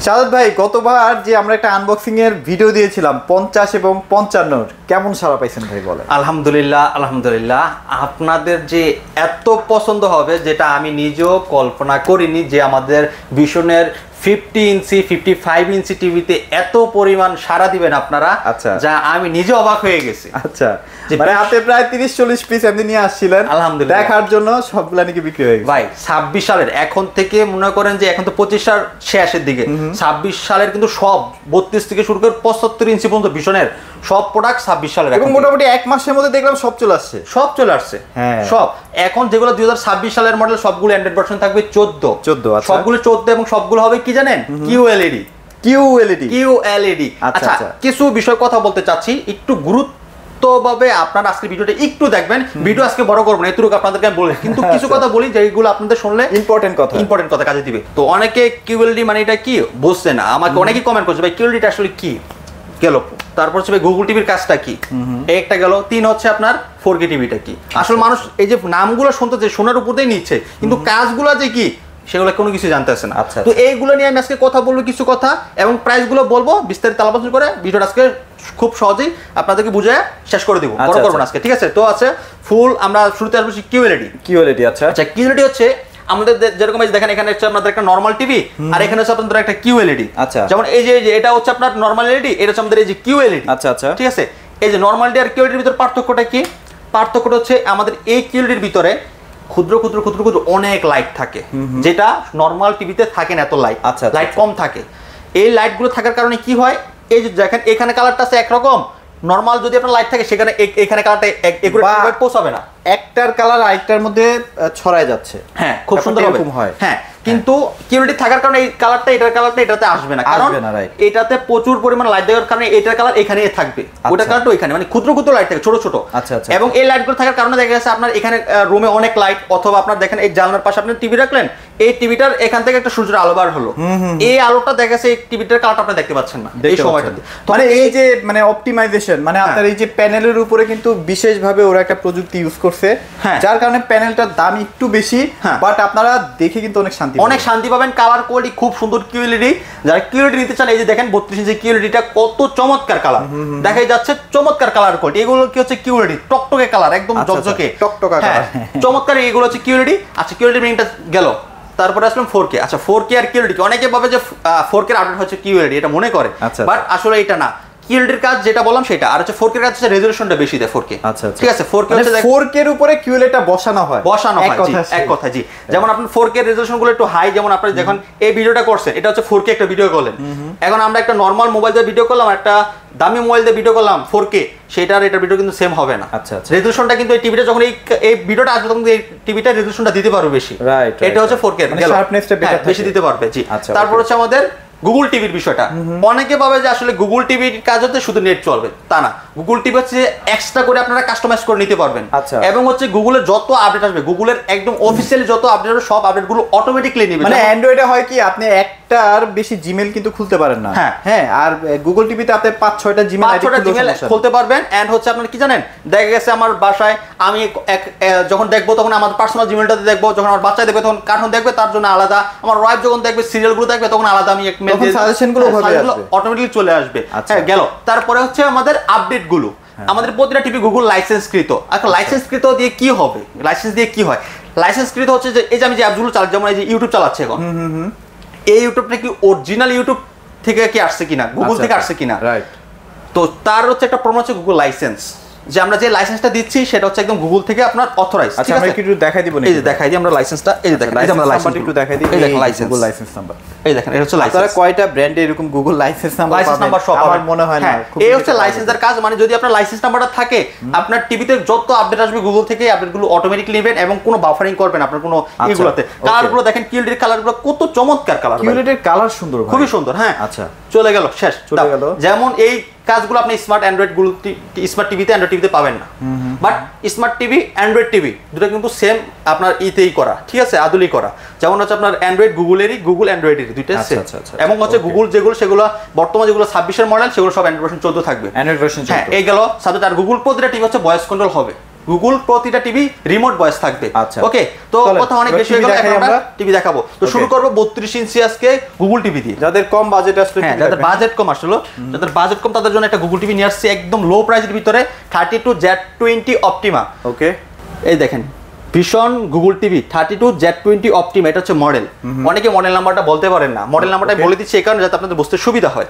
শাহাদাত ভাই, গতবার যে আমরা একটা আনবক্সিং এর ভিডিও দিয়েছিলাম 50 এবং 55 কেমন সাড়া পাইছেন ভাই বলেন? আলহামদুলিল্লাহ আলহামদুলিল্লাহ, আপনাদের যে এত পছন্দ হবে যেটা আমি নিজেও কল্পনা করিনি যে আমাদের ভিশনের 50 ইঞ্চি 55 ইঞ্চি টিভিতে এত পরিমাণ সাড়া দিবেন আপনারা। আচ্ছা, যা আমি নিজে অবাক হয়ে গেছি। আচ্ছা, মানে হাতে প্রায় 30-40 পিস এমনি নিয়ে আসছিলেন আলহামদুলিল্লাহ, দেখার জন্য, সবগুলা নাকি বিক্রি হয়ে গেছে ভাই। 26 সালের এখন থেকে মনে করেন যে এখন তো 25 সাল শেষের দিকে, 26 সালের কিন্তু সব 32 থেকে শুরু করে 75 ইঞ্চি পর্যন্ত ভিশনের সব প্রোডাক্ট 26 সালের, এবং মোটামুটি এক মাসের মধ্যে দেখলাম সব চলে আসছে। হ্যাঁ, সব এখন যেগুলো 2026 সালের মডেল সবগুলো অ্যান্ড্রয়েড ভার্সন থাকবে 14। আচ্ছা, সবগুলো 14 এবং সবগুলো হবে কি জানেন, QLED। আচ্ছা, কিছু বিষয় কথা বলতে চাচ্ছি, একটু গুরুত্বভাবে আপনারা আজকে ভিডিওটা একটু দেখবেন। ভিডিও আজকে বড় করব না, এতটুকু আপনাদেরকে আমি বলি, কিন্তু কিছু কথা বলি যেগুলো আপনাদের শুনলে ইম্পর্টেন্ট কথা কাজে দিবে। তো অনেকে QLED মানে এটা কি বুঝছে না, আমাকে অনেকেই কমেন্ট করছে ভাই QLED আসলে কি গেল। তারপর হচ্ছে গুগল টিভির কাজটা কি, একটা গেল। 3 হচ্ছে আপনার 4K টিভিটা কি। আসলে মানুষ এই যে নামগুলো শুনতেছে, শোনার উপরেই নিচ্ছে, কিন্তু কাজগুলো যে কি সেগুলো কোনো কিছু জানতেছে না। তো এইগুলো নিয়ে আমি আজকে কথা বলবো, কিছু কথা এবং প্রাইসগুলো বলবো বিস্তারিত আলোচনা করে ভিডিওটা আজকে খুব সহজেই আপনাদেরকে বুঝিয়ে শেষ করে দিব, বড় করব না আজকে, ঠিক আছে? তো আছে ফুল, আমরা শুরুতে আসবো QLED। আচ্ছা, QLED হচ্ছে আমাদের যেরকম দেখেন, এখানে হচ্ছে আপনাদের একটা নরমাল টিভি, আর এখানে হচ্ছে আপনাদের একটা QLED। আচ্ছা, যেমন এই যে এটা হচ্ছে আপনার নরমাল LED, এটা হচ্ছে আমাদের এই যে QLED। আচ্ছা, ঠিক আছে। এই যে নরমাল LED আর QLED এর ভিতরে পার্থক্যটা কি? পার্থক্যটা হচ্ছে আমাদের এই QLED এর ভিতরে ক্ষুদ্র ক্ষুদ্র ক্ষুদ্র ক্ষুদ্র অনেক লাইট থাকে, যেটা নরমাল টিভিতে থাকে না, এত লাইট। আচ্ছা, লাইট কম থাকে। এই লাইটগুলো থাকার কারণে কি হয়, এই যে দেখেন এখানে কালারটা আছে একরকম, নরমাল যদি আপনার লাইট থাকে সেখানে এখানে কালারটা একুরেট পৌঁছাবে না, একটার কালার আরেকটার মধ্যে ছড়ায় যাচ্ছে। হ্যাঁ, খুব সুন্দর হয়। হ্যাঁ, কিন্তু QLED থাকার কারণে এই কালারটা এটার কালারটা এটাতে আসবে না, কারণ এটাতে প্রচুর পরিমাণ লাইট দেওয়ার কারণে এটার কালার এখানেই থাকবে, ওটার কালারটা ওইখানে, মানে ক্ষুদ্র ক্ষুদ্র লাইট থাকে, ছোট ছোট। আচ্ছা, এবং এই লাইটগুলো থাকার কারণে দেখা যাচ্ছে আপনার এখানে রুমে অনেক লাইট, অথবা আপনার দেখেন এই জানলার পাশে আপনি টিভি রাখলেন, এই টিভিটার এখান থেকে একটা সূর্যের আলো বার হলো, এই আলোটা দেখা যাচ্ছে এই টিভিটার কালারটা আপনি দেখতে পাচ্ছেন না এই সময়টাতে। মানে এই যে মানে অপটিমাইজেশন, মানে আপনার এই যে প্যানেলের উপরে কিন্তু বিশেষভাবে ওরা একটা প্রযুক্তি ইউজ করছে, যার কারণে প্যানেলটার দাম একটু বেশি, বাট আপনারা দেখে কিন্তু অনেক শান্তি পাবেন। কালার কোয়ালিটি খুব সুন্দর QLED। যারা QLED নিতে চান, এই যে দেখেন 32 ইঞ্চি QLEDটা কত চমৎকার কালার দেখাই যাচ্ছে, চমৎকার কালার কোয়ালিটি। এগুলো কি হচ্ছে QLED টকটকে কালার, একদম ঝকঝকে টকটকা কালার, চমৎকার। এগুলো হচ্ছে QLED। আচ্ছা, QLED মিনিংটা গেল। তারপরে আসলাম 4K। আচ্ছা, 4K আর QLED কি, অনেকে ভাবে যে 4K এর আপডেট হচ্ছে QLED, এটা মনে করে, বাট আসলে এটা না। QLED এর কাজ যেটা বললাম সেটা, আর হচ্ছে 4K এর কাজ হচ্ছে রেজোলিউশনটা বেশি দেয় 4K। আচ্ছা, ঠিক আছে। 4K হচ্ছে 4K এর উপরে QLEDটা বসানো হয় এক কথা জি। যেমন আপনার 4K এর রেজোলিউশন গুলো একটু হাই, যেমন আপনি যখন এই ভিডিওটা করছেন, এটা হচ্ছে 4K একটা ভিডিও করলেন, এখন আমরা একটা নরমাল মোবাইল দিয়ে ভিডিও করলাম, একটা দামি মোবাইল দিয়ে ভিডিও করলাম 4K, সেটা আর এটা ভিডিও কিন্তু সেম হবে না। আচ্ছা, রেজোলিউশনটা কিন্তু এই টিভিটা যখন এই ভিডিওটা আসবে তখন এই টিভিটা রেজোলিউশনটা দিতে পারবে বেশি, রাইট। এটা হচ্ছে 4K এর শার্পনেসটা বেশি দিতে পারবে জি। তারপর হচ্ছে আমাদের গুগল টিভির বিষয়টা। অনেকে ভাবে যে আসলে গুগল টিভির কাজ হচ্ছে শুধু নেট চলবে, তা না। গুগল টিভি হচ্ছে এক্সট্রা করে আপনারা কাস্টমাইজ করে নিতে পারবেন, এবং হচ্ছে গুগলের যত আপডেট আসবে, গুগলের একদম অফিসিয়ালি যত আপডেট আসবে, সব আপডেটগুলো অটোমেটিকলি নেবে। মানে অ্যান্ড্রয়েডে হয় কি, আপনি একটার বেশি জিমেইল কিন্তু খুলতে পারেন না। হ্যাঁ, আর গুগল টিভিতে আপনি 5-6টা জিমেইল খুলতে পারবেন। এন্ড হচ্ছে আপনারা কি জানেন, দেখা গেছে আমার বাসায় আমি যখন দেখবো তখন আমার পার্সোনাল জিমেইলটাতে দেখবো, যখন আমার বাচ্চা দেখবে তখন কার্টুন দেখবে তার জন্য আলাদা, আমার ওয়াইফ যখন দেখবে সিরিয়ালগুলো দেখবে তখন আলাদা, আমি সাজেশনগুলো অটোমেটিক্যালি চলে আসবে। হ্যাঁ, গেল। তারপরে হচ্ছে আমাদের আপডেটগুলো, আমাদের প্রতিটা টিভি গুগল লাইসেন্সকৃত। এখন লাইসেন্সকৃত দিয়ে কি হবে, লাইসেন্স দিয়ে কি হয়? লাইসেন্সকৃত হচ্ছে যে এই যে আমি যে অ্যাপগুলো চালাচ্ছি, যেমন এই যে ইউটিউব চালাচ্ছে এখন, এই ইউটিউবটা কি অরিজিনাল ইউটিউব থেকে কি আসছে কিনা, গুগল থেকে আসছে কিনা, রাইট। তো তার হচ্ছে একটা প্রমাণ হচ্ছে গুগল লাইসেন্স, যে আমরা যে লাইসেন্সটা দিচ্ছি সেটা হচ্ছে একদম গুগল থেকে আপনার অথরাইজ। আচ্ছা, আমরা একটু দেখাই দিব, এই যে দেখাই দিই আমরা লাইসেন্সটা, এই যে দেখেন, এই যে আমরা লাইসেন্স একটু দেখাই দিই, এই দেখেন লাইসেন্স, গুগল লাইসেন্স নাম্বার, এই দেখেন, এটা হচ্ছে লাইসেন্স। আপনারা কয়টা ব্র্যান্ডে এরকম গুগল লাইসেন্স নাম্বার সব আমার মনে হয় না। এই হচ্ছে লাইসেন্সের কাজ, মানে যদি আপনার লাইসেন্স নাম্বারটা থাকে, আপনার টিভিতে যত আপডেট আসবে গুগল থেকে আপডেটগুলো অটোমেটিক্যালি নেবেন, এবং কোনো বাফারিং করবেন আপনার কোনো এগুলোতে। কালারগুলো দেখেন, QLED এর কালারগুলো কত চমৎকার কালার, QLED এর কালার সুন্দর, খুবই সুন্দর। হ্যাঁ, আচ্ছা, চলে গেল, শেষ, চলে গেল। যেমন এই কাজগুলো আপনি স্মার্ট অ্যান্ড্রয়েড গুলো, স্মার্ট টিভিতে, অ্যান্ড্রয়েড টিভিতে পাবেন না, but smart TV Android TV দুটো কিন্তু সেম আপনার ইতেই করা, ঠিক আছে, আদুলি করা। যেমন হচ্ছে আপনার অ্যান্ড্রয়েড গুগলেরই, গুগল অ্যান্ড্রয়েডেরই দুইটা সেম, এবং হচ্ছে গুগল যেগুলো সেগুলো বর্তমানে যেগুলো 26 এর মডেল, সেগুলো সব অ্যান্ড্রয়েড ভার্সন 14 থাকবে, অ্যান্ড্রয়েড ভার্সন 14। হ্যাঁ, এই গেল সাবজেক্ট। আর গুগল প্রতিটা টিভি হচ্ছে ভয়েস কন্ট্রোল হবে, গুগল প্রতিটা টিভি রিমোট ভয়েস থাকবে। আচ্ছা ওকে, তো কথা অনেক বেশি হয়ে গেল, এখন আমরা টিভি দেখাবো। তো শুরু করব 32 ইঞ্চি আজকে গুগল টিভি দিয়ে। যাদের কম বাজেট আসলে, হ্যাঁ যাদের বাজেট কম আসলে, যাদের বাজেট কম তাদের জন্য একটা গুগল টিভি নিয়ে আসছে একদম লো প্রাইসের ভিতরে 32Z20 অপটিমা। ওকে, এই দেখেন ভীষণ গুগল টিভি 32Z20 অপটিমা, এটা হচ্ছে মডেল। অনেকে মডেল নাম্বারটা বলতে পারেন না, মডেল নাম্বারটা বলে দিচ্ছি এই কারণে যাতে আপনাদের বুঝতে সুবিধা হয়।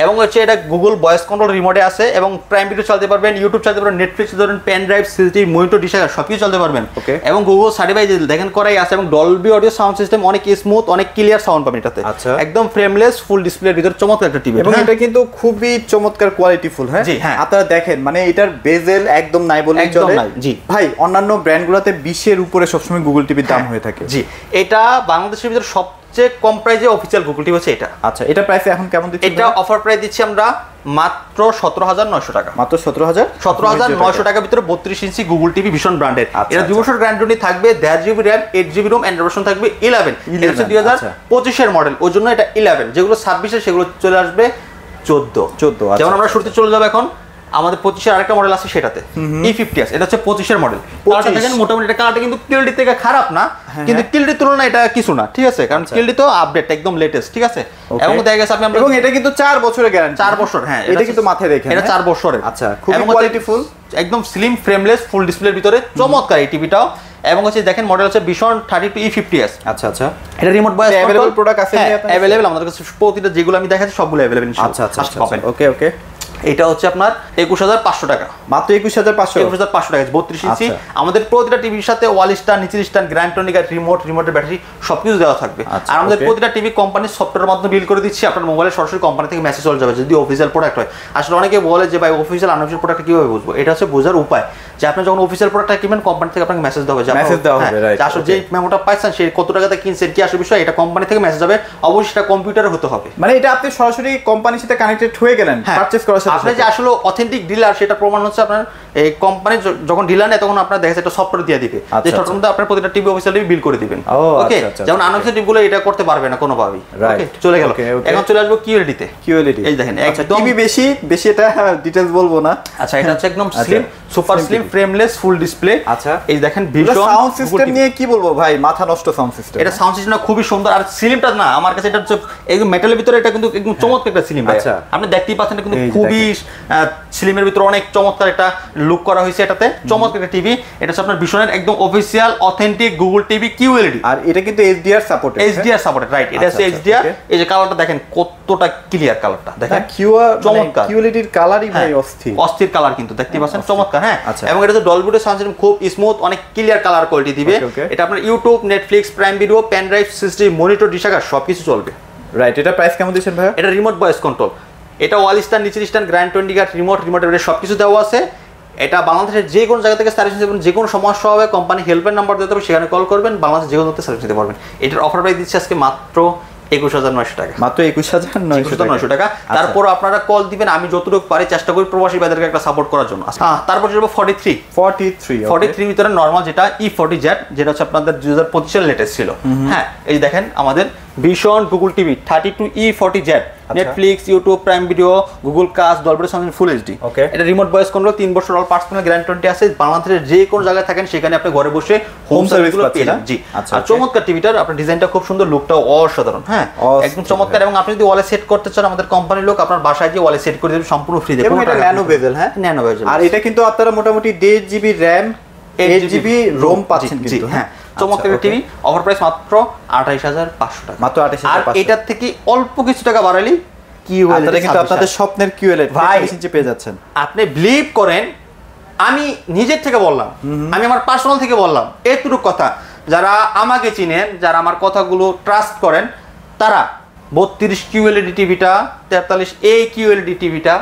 এবং হচ্ছে এটা গুগল ভয়েস কন্ট্রোল রিমোটে আছে এবং প্রাইম ভিডিও চালাতে পারবেন, ইউটিউব চালাতে পারবেন, নেটফ্লিক্স ধরেন, পেন ড্রাইভ, সিসিটিভি, মনিটর, ডিশার সবকিছু চালাতে পারবেন। এবং গুগল সার্টিফাই দেখেন করাই আছে এবং ডলবি অডিও সাউন্ড সিস্টেম, অনেক স্মুথ, অনেক ক্লিয়ার সাউন্ড পাবেন এটাতে। একদম ফ্রেমলেস ফুল ডিসপ্লের ভিতরে চমৎকার একটা টিভি এবং এটা কিন্তু খুবই চমৎকার কোয়ালিটিফুল। হ্যাঁ জি হ্যাঁ, আপনারা দেখেন মানে এটার বেজেল একদম নাই বলে চলে। জি ভাই, অন্যান্য ব্র্যান্ডগুলোতে 20 এর উপরে সবসময় গুগল টিভির দাম হয়ে থাকে। জি, এটা বাংলাদেশের ভিতরে সবচেয়ে কম প্রাইসে অফিশিয়াল গুগল টিভি হচ্ছে এটা। আচ্ছা, এটা প্রাইসে এখন কেমন দিচ্ছেন? এটা অফার প্রাইস দিচ্ছি আমরা মাত্র 17,900 টাকা। মাত্র 17,900 টাকার ভিতরে 32 ইঞ্চি গুগল টিভি ভীষণ ব্র্যান্ডের। এটা 2 বছর গ্যারান্টি থাকবে, 1.5 GB RAM, 8 GB ROM, Android version থাকবে 11। এটা হচ্ছে 2025 এর মডেল, ওই জন্য এটা 11। যেগুলো 26 এর সেগুলো চলে আসবে 14। যেমন আমরা শুরুতে চলে যাব এখন আমাদের 25 এর আরেকটা মডেল আছে সেটাতে E50s, এটা হচ্ছে 25 এর মডেল। কালারটা দেখেন মোটামুটি, এটা কালারটা কিন্তু কিলডি থেকে খারাপ না, কিন্তু কিলডির তুলনায় এটা কিছু না, ঠিক আছে? কারণ কিলডি তো আপডেট একদম লেটেস্ট, ঠিক আছে? এবং দেখা গেছে আপনি এবং এটা কিন্তু 4 বছরের গ্যারান্টি। 4 বছর, হ্যাঁ এটা কিন্তু মাথায় রেখে এটা 4 বছরের। আচ্ছা, খুবই কোয়ালিটিফুল, একদম স্লিম ফ্রেমলেস ফুল ডিসপ্লের ভিতরে চমৎকার এই টিভিটাও। এবং হচ্ছে দেখেন মডেল হচ্ছে ভীষণ 32E50s। আচ্ছা আচ্ছা, এটা রিমোট ভয়েস अवेलेबल প্রোডাক্ট আছে? अवेलेबल আমাদের কাছে প্রতিটা যেগুলো আমি দেখাচ্ছি সবগুলো अवेलेबल ইনশাআল্লাহ। আচ্ছা আচ্ছা, ওকে ওকে। এটা হচ্ছে আপনার 21,500 টাকা, মাত্র 21,500 টাকা 32 ইঞ্চি। আমাদের প্রতিটা টিভির সাথে ওয়াল স্ট্যান্ড, নিচের স্ট্যান্ড, গ্র্যান্ড টনিক, রিমোটের ব্যাটারি সবকিছু দেওয়া থাকবে। আর আমাদের প্রতিটা টিভি কোম্পানির সফটওয়্যারের মাধ্যমে বিল করে দিচ্ছি, আপনার মোবাইলে সরাসরি কোম্পানি থেকে মেসেজ চলে যাবে যদি অফিসিয়াল প্রোডাক্ট হয়। আসলে অনেকে বলে যে ভাই অফিসিয়াল আনঅফিসিয়াল প্রোডাক্ট কিভাবে বুঝবো? এটা হচ্ছে বোঝার উপায় যে আপনি যখন অফিসিয়াল প্রোডাক্টটা কিনবেন কোম্পানি থেকে আপনাকে মেসেজ দেওয়া হবে, যে আসলে যে মেমোটা পাইছেন সে কত টাকাতে কিনছেন, কি আসলে বিষয়, এটা কোম্পানি থেকে মেসেজ হবে। অবশ্যই এটা কম্পিউটারে হতে হবে। মানে এটা আপনি সরাসরি কোম্পানির সাথে কানেক্টেড হয়ে গেলেন পারচেজ করার সাথে। আপনি যে আসলে অথেন্টিক ডিলার সেটা প্রমাণ হচ্ছে আপনার এই কোম্পানি যখন ডিলার নেয় তখন আপনার দেখা যাচ্ছে একটা সফটওয়্যার দিয়ে দিবে, যে সফটওয়্যার মধ্যে আপনার প্রতিটা টিভি অফিসিয়ালি বিল করে দিবেন। ওকে, যেমন আনঅফিসিয়াল টিভিগুলো এটা করতে পারবে না কোনোভাবেই। ওকে, চলে গেল। এখন চলে আসবো কিউএলইডি তে। এই দেখেন একদম টিভি বেশি এটা ডিটেইলস বলবো না। আচ্ছা, এটা হচ্ছে একদম slim, super slim, frameless full display. আচ্ছা, এই দেখেন ভীষণ সাউন্ড সিস্টেম নিয়ে কি বলবো ভাই, মাথা নষ্ট সাউন্ড সিস্টেম। এটা সাউন্ড সিস্টেমটা খুবই সুন্দর, আর সিলিমটা না আমার কাছে এটা হচ্ছে একদম মেটালের ভিতরে, এটা কিন্তু একদম চমৎকার একটা সিলিম। আচ্ছা, আপনি দেখতেই পাচ্ছেন কিন্তু খুবই সিলিমের ভিতরে অনেক চমৎকার একটা লুক করা হয়েছে এটাতে, চমৎকার একটা টিভি। এটা হচ্ছে আপনার ভীষণের একদম official authentic Google TV QLED, আর এটা কিন্তু HDR supported. HDR supported, right? এটা হচ্ছে এইচডিআর। এই যে কালারটা দেখেন কতটা ক্লিয়ার, কালারটা দেখেন চমৎকার। কিউএলইডির কালারই ভাই অস্থির কালার, কিন্তু দেখতে পাচ্ছেন চমৎকার। হ্যাঁ, এবং এটা হচ্ছে ডলবি অডিও সাউন্ড সিস্টেম, খুব স্মুথ, অনেক ক্লিয়ার কালার কোয়ালিটি দিবে। এটা আপনার YouTube, Netflix, Prime Video, pen drive, CCTV, monitor, ডিশার সবকিছু চলবে। রাইট, এটা প্রাইস কেমন দিচ্ছেন ভাই? এটা রিমোট ভয়েস কন্ট্রোল, এটা ওয়াল স্ট্যান্ড, নিচের স্ট্যান্ড, গ্র্যান্ড টনিক, রিমোটের সবকিছু দেওয়া আছে। এটা বাংলাদেশের যে কোনো জায়গা থেকে সার্ভিস নিতে পারবেন, যে কোনো সমস্যা হবে কোম্পানি হেল্পলাইন নাম্বার দিতে হবে, সেখানে কল করবেন, বাংলাদেশের যে কোনো সার্ভিস নিতে পারবেন। এটার অফার প্রাইস দিচ্ছে আজকে মাত্র 21,900 টাকা। মাত্র 21,900 টাকা। তারপর আপনারা কল দিবেন, আমি যতটুকু পারি চেষ্টা করি প্রবাসী ভাইদেরকে একটা সাপোর্ট করার জন্য। তারপর যাবো 43 ভিতরে নরমাল, যেটা E40Z, যেটা হচ্ছে আপনাদের 2025 এর লেটেস্ট ছিল। হ্যাঁ, এই দেখেন আমাদের ভীষণ Google TV 32E40Z, Netflix, YouTube, Prime Video, Google Cast, Dolby sound full HD. এটা রিমোট ভয়েস কন্ট্রোল, 3 বছর অল পার্সোনাল গ্যারান্টি আছে। বাংলাদেশের যে কোনো জায়গায় থাকেন সেখানে আপনি ঘরে বসে হোম সার্ভিসগুলো পেয়ে যাবেন। জি, আর চমৎকার টিভিটার আপনার ডিজাইনটা খুব সুন্দর, লুকটাও অসাধারণ। হ্যাঁ, একদম চমৎকার। এবং আপনি যদি ওয়ালে সেট করতে চান, আমাদের কোম্পানির লোক আপনার বাসায় গিয়ে ওয়ালে সেট করে দেবে সম্পূর্ণ ফ্রি। এবং এটা ন্যানো বেজেল। হ্যাঁ, ন্যানো বেজেল। আর এটা কিন্তু আপনারা মোটামুটি 1.5 GB RAM, 8 GB ROM পাচ্ছেন কিন্তু। হ্যাঁ, চমৎকার টিভি। অফার প্রাইস মাত্র 28,500 টাকা। মাত্র 28,500। আর এটার থেকে অল্প কিছু টাকা বাড়ালি কিউএলইডি কিন্তু আপনাদের স্বপ্নের কিউএলইডি ভাই পেয়ে যাচ্ছেন। আপনি বিলিভ করেন, আমি নিজের থেকে বললাম, আমি আমার পার্সোনাল থেকে বললাম এতটুকু কথা। যারা আমাকে চিনেন, যারা আমার কথাগুলো ট্রাস্ট করেন, তারা 32 কিউএলইডি টিভিটা, 43 এই কিউএলইডি টিভিটা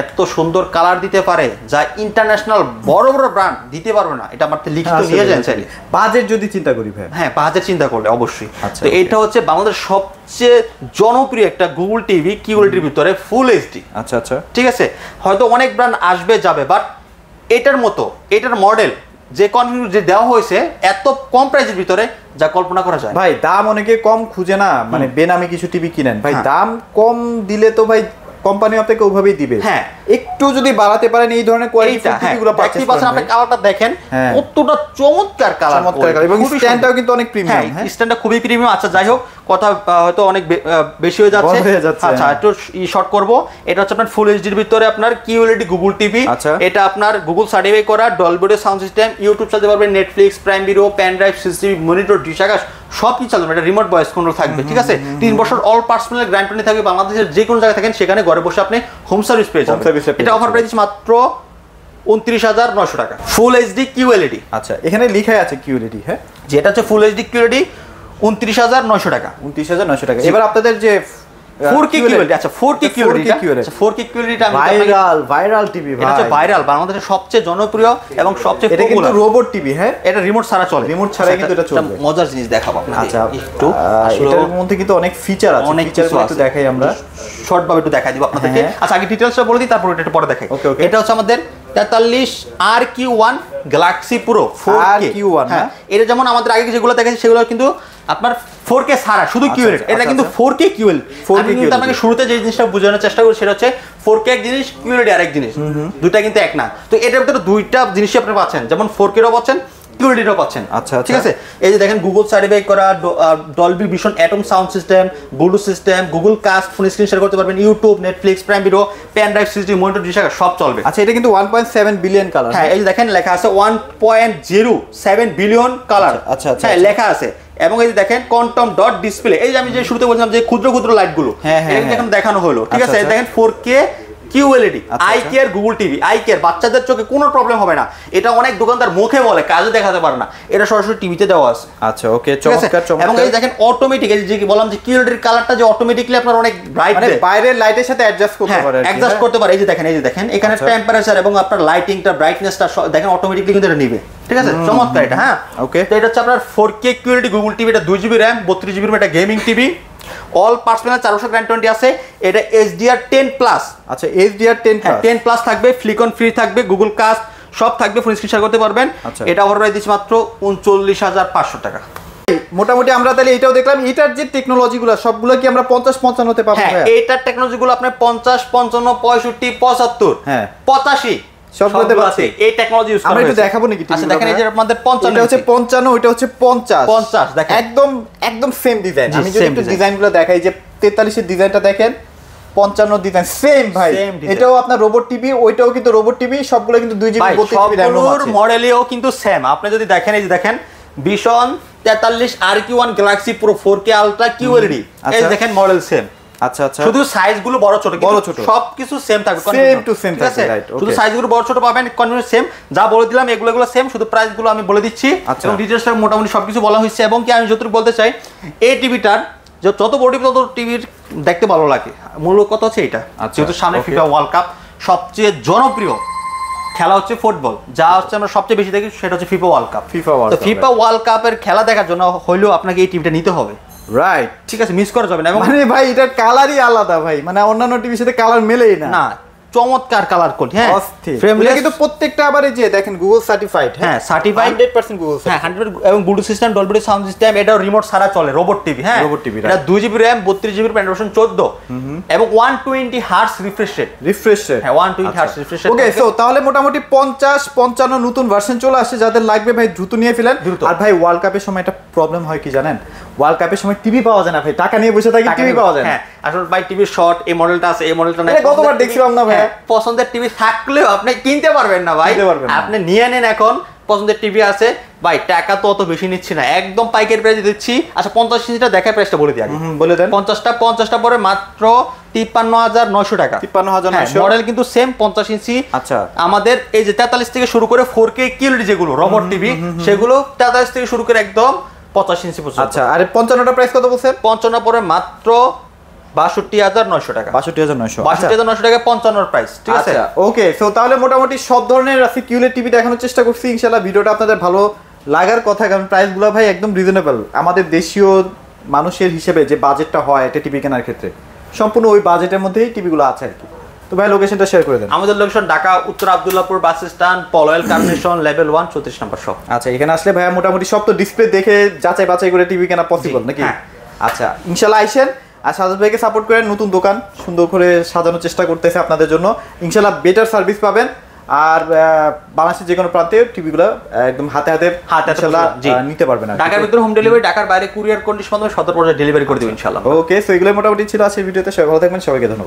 এত সুন্দর কালার দিতে পারে যা ইন্টারন্যাশনাল বড় বড় ব্র্যান্ড দিতে পারবে না। এটা আমার লিখিত নিয়ে যান চাইলে। বাজেট যদি চিন্তা করি ভাই, হ্যাঁ বাজেট চিন্তা করলে অবশ্যই। তো এটা হচ্ছে বাংলাদেশের সবচেয়ে জনপ্রিয় একটা গুগল টিভি কিউএলইডির ভিতরে ফুল এইচডি। আচ্ছা আচ্ছা, ঠিক আছে, হয়তো অনেক ব্র্যান্ড আসবে যাবে, বাট এটার মতো, এটার মডেল যে কনফিগার যে দেওয়া হয়েছে এত কম প্রাইসের ভিতরে, যা কল্পনা করা যায়। ভাই দাম অনেকে কম খুঁজে না, মানে বেনামি কিছু টিভি কিনেন ভাই, দাম কম দিলে তো ভাই কোম্পানি আপনাকে ওইভাবেই দিবে। হ্যাঁ, একটু একটু যদি বাড়াতে পারেন এই ধরনের কোয়ালিটি টিভিগুলো পাচ্ছেন আপনি কালারটা দেখেন কতটা চমৎকার কালার এবং স্ট্যান্ডটাও কিন্তু অনেক প্রিমিয়াম। হ্যাঁ স্ট্যান্ডটা খুবই প্রিমিয়াম। আচ্ছা যাই হোক কথা হয়তো অনেক বেশি হয়ে যাচ্ছে। আচ্ছা একটু শর্ট করব। এটা হচ্ছে আপনার ফুল এইচডির ভিতরে আপনার কিউএলইডি গুগল টিভি। এটা আপনার গুগল সার্টিফাই করা, ডলবি সাউন্ড সিস্টেম, ইউটিউব চালাতে পারবেন, Netflix, Prime Video, pen drive, CCTV, monitor, dish Akash সব কিছু চালাবেন। এটা রিমোট ভয়েস কন্ট্রোল থাকবে, ঠিক আছে। 3 বছর অল পার্সোনাল গ্যারান্টি থাকবে। বাংলাদেশের যে কোনো জায়গায় থাকেন সেখানে ঘরে বসে আপনি হোম সার্ভিস পেয়ে যাবেন। এটা অফার প্রাইস মাত্র 29,900 টাকা। Full HD QLED. আচ্ছা এখানে লেখাই আছে কিউএলইডি, হ্যাঁ যেটা হচ্ছে ফুল এইচডি কিউএলইডি 29,900 টাকা। 29,900 টাকা। এবার আপনাদের যে 4K কিউএলইডি, আচ্ছা 4K কিউএলইডি, আচ্ছা 4K কিউএলইডিটা আমি ভাইরাল টিভি ভাই, এটা হচ্ছে ভাইরাল, বাংলাদেশের সবচেয়ে জনপ্রিয় এবং সবচেয়ে পপুলার। এটা কিন্তু রোবট টিভি, হ্যাঁ এটা রিমোট ছাড়া চলে, রিমোট ছাড়াই কিন্তু এটা চলবে। মজার জিনিস দেখাবো আপনাদের। আচ্ছা একটু এটার মধ্যে কিন্তু অনেক ফিচার আছে, অনেক ফিচারগুলো একটু দেখাই আমরা শর্ট ভাবে একটু দেখাই দিব আপনাদেরকে। আচ্ছা আগে ডিটেইলসটা বলে দিই, তারপর এটা একটু পরে দেখাই। এটা হচ্ছে আমাদের 43 RQ1 Galaxy pro 4K RQ1। হ্যাঁ এটা যেমন আমাদের আগে যেগুলো দেখাচ্ছি সেগুলো কিন্তু আপনার 4K ছাড়া শুধু কিউএলইডি, এটা কিন্তু 4K কিউএলইডি। আমি কিন্তু আপনাকে শুরুতে যে জিনিসটা বোঝানোর চেষ্টা করি সেটা হচ্ছে 4K এক জিনিস, কিউএলইডি আরেক জিনিস, দুটো কিন্তু এক না। তো এটার ভিতরে দুইটা জিনিসই আপনি পাচ্ছেন, যেমন 4K এরও পাচ্ছেন, কিউএলইডিও পাচ্ছেন। আচ্ছা ঠিক আছে। এই যে দেখেন গুগল সার্টিফাই করা, Dolby vision Atmos sound system, Bluetooth system, Google cast, phone screen share করতে পারবেন, YouTube, Netflix, Prime Video, pen drive, CCTV, monitor, dish Akash সব চলবে। আচ্ছা এটা কিন্তু 1.7 বিলিয়ন কালার। হ্যাঁ এই যে দেখেন লেখা আছে 1.07 বিলিয়ন কালার। আচ্ছা আচ্ছা হ্যাঁ লেখা আছে। এবং এই যে দেখেন কোয়ান্টাম ডট ডিসপ্লে, এই যে আমি যে শুরুতে বলছিলাম যে ক্ষুদ্র ক্ষুদ্র লাইটগুলো, এটা এখন দেখানো হলো, ঠিক আছে। দেখেন 4K QLED, eye care Google TV, eye care, বাচ্চাদের চোখে কোনো প্রবলেম হবে না। এটা অনেক দোকানদার মুখে বলে, কাজে দেখাতে পারে না, এটা সরাসরি টিভিতে দেওয়া আছে। আচ্ছা ওকে চমৎকার চমৎকার। এবং এই দেখেন অটোমেটিক, এই যে বললাম যে কিউএলইডির কালারটা যে অটোমেটিকলি আপনার অনেক ব্রাইট, মানে বাইরের লাইটের সাথে অ্যাডজাস্ট করতে পারে, অ্যাডজাস্ট করতে পারে। এই যে দেখেন এখানে টেম্পারেচার এবং আপনার লাইটিংটা, ব্রাইটনেসটা দেখেন অটোমেটিকলি কিন্তু এটা নিবে, ঠিক আছে। চমৎকার এটা। হ্যাঁ ওকে। তো এটা হচ্ছে আপনার 4K কিউএলইডি গুগল টিভি, এটা 2GB RAM, 32GB এটা গেমিং টিভি, অল পার্টস মেলা 4 বছর গ্যারান্টি আছে। এটা HDR 10+। আচ্ছা HDR 10+ থাকবে, ফ্লিকন ফ্রি থাকবে, গুগল কাস্ট সব থাকবে, ফোন স্ক্রিন শেয়ার করতে পারবেন। এটা অফার প্রাইস দিচ্ছি মাত্র 39,500 টাকা। মোটামুটি আমরা তাহলে এটাও দেখলাম, এটার যে টেকনোলজিগুলো সবগুলো কি আমরা 50-55 তে পাবো? হ্যাঁ এইটার টেকনোলজিগুলো আপনার 50, 55, 65, 75, হ্যাঁ 85 সবগুলোতে আছে এই টেকনোলজি ইউজ করা। আমরা একটু দেখাবো নাকি? আচ্ছা দেখেন এই যে আপনাদের 55, এটা হচ্ছে 55, ওইটা হচ্ছে 50 দেখেন একদম সেম ডিজাইন। আমি যদি একটু ডিজাইনগুলো দেখাই, যে 43 এর ডিজাইনটা দেখেন, 55 ডিজাইন সেম ভাই। এটাও আপনার রোবট টিভি, ওইটাও কিন্তু রোবট টিভি, সবগুলো কিন্তু 2GB 32GB RAM আছে। মডেলেও কিন্তু সেম। আপনি যদি দেখেন, এই যে দেখেন vision 43 RQ1 Galaxy pro 4K ultra QLED, এই দেখেন মডেল সেম। আচ্ছা আচ্ছা শুধু সাইজগুলো বড় ছোট সবকিছু সেম থাকবে, সেম টু সেম থাকবে, রাইট। শুধু সাইজগুলো বড় ছোট পাবেন, কনভেন্স সেম। যা বলে দিলাম এগুলো সেম, শুধু প্রাইসগুলো আমি বলে দিচ্ছি এবং ডিটেইলসটা মোটামুটি সবকিছু বলা হয়েছে। এবং কি আমি যতটুকু বলতে চাই, এই টিভিটার যে যত বড় টিভি তত টিভির দেখতে ভালো লাগে। মূল কথা হচ্ছে এটা, যেহেতু সামনে ফিফা ওয়ার্ল্ড কাপ, সবচেয়ে জনপ্রিয় খেলা হচ্ছে ফুটবল, যা হচ্ছে আমরা সবচেয়ে বেশি দেখি সেটা হচ্ছে ফিফা ওয়ার্ল্ড কাপ। তো ফিফা ওয়ার্ল্ড কাপের খেলা দেখার জন্য হইলেও আপনাকে এই টিভিটা নিতে হবে, রাইট, ঠিক আছে। মিস করা যাবে না। মানে ভাই এটার কালারই আলাদা ভাই, মানে অন্যান্য টিভির সাথে কালার মেলেই না। না চমৎকার কালার কোড। হ্যাঁ ফ্রেমলেস, কিন্তু প্রত্যেকটা আবার এই যে দেখেন গুগল সার্টিফাইড। হ্যাঁ সার্টিফাইড 100% গুগল। হ্যাঁ 100 এবং Bluetooth system, Dolby sound system, এটা রিমোট ছাড়া চলে, রোবট টিভি। হ্যাঁ রোবট টিভি, এটা 2GB RAM, 32GB রেজোলিউশন 14 এবং 120 হার্টজ রিফ্রেশ রেট। হ্যাঁ 120 হার্টজ রিফ্রেশ রেট। ওকে, সো তাহলে মোটামুটি 50-55 নতুন ভার্সন চলে আসছে, যাদের লাগবে ভাই দ্রুত নিয়ে ফেলেন। আর ভাই ওয়ার্ল্ড কাপের সময় একটা প্রবলেম হয় কি জানেন, ওয়ার্ল্ড কাপের সময় টিভি পাওয়া যায় না ভাই, টাকা নিয়ে বসে থাকি, টিভি পাওয়া যায় না। হ্যাঁ আসলে ভাই টিভির শর্ট, এই মডেলটা আছে, এই মডেলটা নাই, গতবার দেখছিলাম না ভাই। পছন্দের টিভি থাকলেও আপনি কিনতে পারবেন না ভাই, আপনি নিয়ে নেন। এখন পছন্দের টিভি আছে ভাই, টাকা তো অত বেশি নিচ্ছি না, একদম পাইকারি প্রাইসে দিচ্ছি। আচ্ছা 50 ইঞ্চিটা দেখায় প্রাইসটা বলে দিই আগে। বলে দেন। 50টা পরে মাত্র 53,900 টাকা। 53,900 মডেল কিন্তু সেম 50 ইঞ্চি। আচ্ছা আমাদের এই যে 43 থেকে শুরু করে 4K কিউএলইডি যেগুলো রোবট টিভি, সেগুলো 43 থেকে শুরু করে একদম 50 ইঞ্চি পর্যন্ত। আচ্ছা আর 55টা প্রাইস কত বলছেন? 55 পরে মাত্র 62,900 টাকা। 62,900 টাকা 55 প্রাইস, ঠিক আছে। ওকে, সো তাহলে মোটামুটি সব ধরনের আছে কিউএলইডি টিভি দেখানোর চেষ্টা করছি। ইনশাআল্লাহ ভিডিওটা আপনাদের ভালো লাগার কথা, কারণ প্রাইসগুলো ভাই একদম রিজনেবল। আমাদের দেশীয় মানুষের হিসেবে যে বাজেটটা হয় একটা টিভি কেনার ক্ষেত্রে, সম্পূর্ণ ওই বাজেটের মধ্যেই টিভিগুলো আছে আর কি। তো ভাই লোকেশনটা শেয়ার করে দেন। আমাদের লোকেশন ঢাকা উত্তর Abdullahpur bus stand, Polwel carnation, level 1 34 নম্বর শপ। আচ্ছা এখানে আসলে ভাইয়া মোটামুটি সব তো ডিসপ্লে দেখে যাচাই বাছাই করে টিভি কেনা পসিবল নাকি? আচ্ছা ইনশাআল্লাহ আইসেন। আর সাজাদ ভাইকে সাপোর্ট করেন, নতুন দোকান সুন্দর করে সাজানোর চেষ্টা করতেছে আপনাদের জন্য, ইনশাল্লাহ বেটার সার্ভিস পাবেন। আর বাংলাদেশের যে কোনো প্রান্তে টিভিগুলো একদম হাতে ইনশাল্লাহ নিতে পারবেন। ঢাকার ভিতরে হোম ডেলিভারি, ঢাকার বাইরে কুরিয়ার কন্ডিশন 17% ডেলিভারি করে দেবেন ইনশাল্লাহ। ওকে, সো এগুলো মোটামুটি ছিল আজকের ভিডিওতে। সবাই ভালো থাকবেন, সবাইকে ধন্যবাদ।